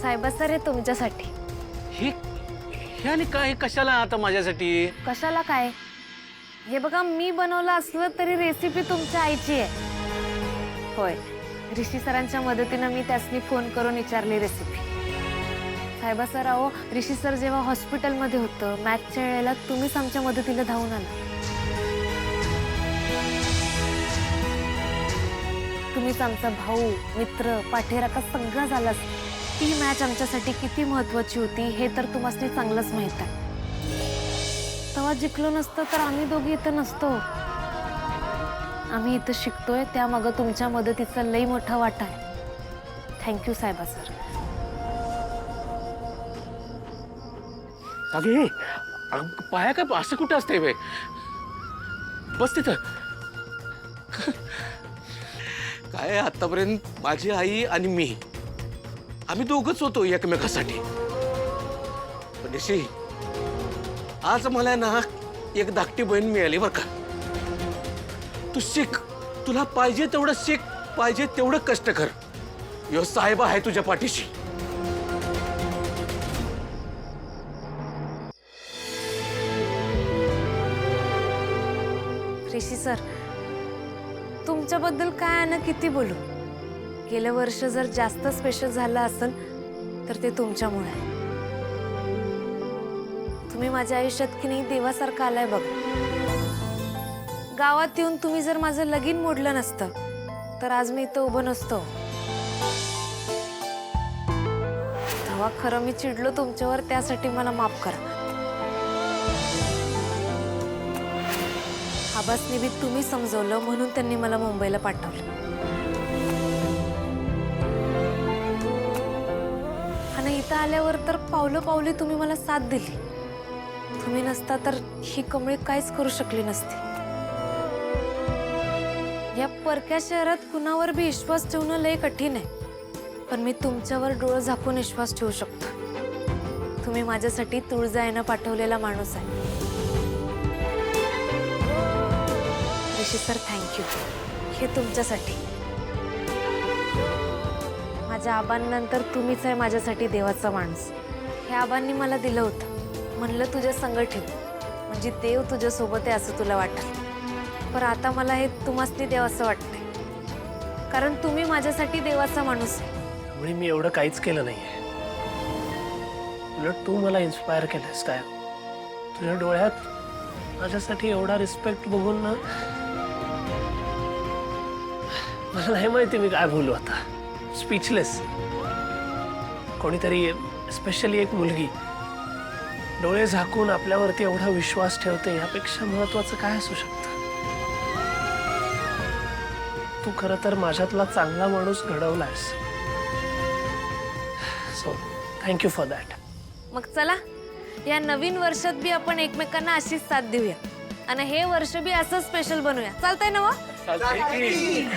साहेबा सर हे तुमच्यासाठी. हे आणि काय कशाला आता माझ्यासाठी? कशाला काय? हे बघा, मी बनवलं असलं तरी रेसिपी तुमच्या आईची आहे. होय, ऋषी सरांच्या मदतीनं मी त्यासनी फोन करून विचारली रेसिपी. साहेबा सर, अहो ऋषी सर जेव्हा हॉस्पिटलमध्ये होतं मॅचच्या वेळेला तुम्हीच आमच्या मदतीला धावून आला. तुम्हीच आमचा भाऊ, मित्र, पाठीराखा सगळा झालास. ती मॅच आमच्यासाठी किती महत्वाची होती हे तर तुम्हाला चांगलंच माहित आहे. तेव्हा जिंकलो नसतं तर आम्ही दोघी इथं नसतो. आम्ही इथं शिकतोय त्यामागं तुमच्या मदतीचा लई मोठा वाटा आहे. थँक्यू साहेबा सर. अगे पाया काय असं कुठं असतंय बे? बस तिथं. काय आतापर्यंत माझी आई आणि मी आम्ही दोघच होतो एकमेकासाठी. पण ऋषी, आज मला ना एक धाकटी बहीण मिळाली बरं का. तू शिक, तुला पाहिजे तेवढं शिक, पाहिजे तेवढं कष्ट कर. यो साहेब आहे तुझ्या पाठीशी. ऋषी सर, तुमच्याबद्दल काय ना किती बोलू. गेलं वर्ष जर जास्त स्पेशल झालं असेल तर ते तुमच्यामुळे आहे. तुम्ही माझ्या आयुष्यात की नाही देवासारखं आलाय बघ. गावात येऊन तुम्ही जर माझं लगीन मोडलं नसतं तर आज मी इथं उभं नसतो. तेव्हा खरं मी चिडलो तुमच्यावर, त्यासाठी मला माफ करा. आबासनी बी तुम्ही समजवलं म्हणून त्यांनी मला मुंबईला पाठवलं. आणि इथं आल्यावर तर पावलं पावली तुम्ही मला साथ दिली. तुम्ही नसता तर ही कमळी काहीच करू शकली नसती. या परक्या शहरात कुणावर बी विश्वास ठेवणं लय कठीण आहे, पण मी तुमच्यावर डोळं झाकून विश्वास ठेवू शकतो. तुम्ही माझ्यासाठी तुळजाईनं पाठवलेला माणूस आहे. ऋषी सर, थँक्यू. हे तुमच्यासाठी. माझ्या आबांनंतर तुम्हीच आहे माझ्यासाठी देवाचा माणूस. हे आबांनी मला दिलं होतं. म्हणलं तुझ्या संग ठेव, म्हणजे देव तुझ्या सोबत आहे असं तुला वाटेल. पण आता मला हे तुम्हासनी देव असं वाटतंय, कारण तुम्ही माझ्यासाठी देवाचा माणूस आहे. म्हणजे मी एवढं काहीच केलं नाहीये. उलट तू मला इन्स्पायर केलंस. काय तुझ्या डोळ्यात माझ्यासाठी एवढा रिस्पेक्ट बघून ना, मला नाही माहिती मी काय बोलू आता. स्पीचलेस. कोणीतरी, स्पेशली एक मुलगी, डोळे झाकून आपल्यावरती एवढा विश्वास ठेवते, यापेक्षा महत्वाचं काय असू शकतं. तू खरं तर माझ्यातला चांगला माणूस घडवलायस. So thank you for that. मग चला, या नवीन वर्षात बी आपण एकमेकांना अशीच साथ देऊया आणि हे वर्ष बी असं स्पेशल बनवूया. चालतंय ना? चालतंय की.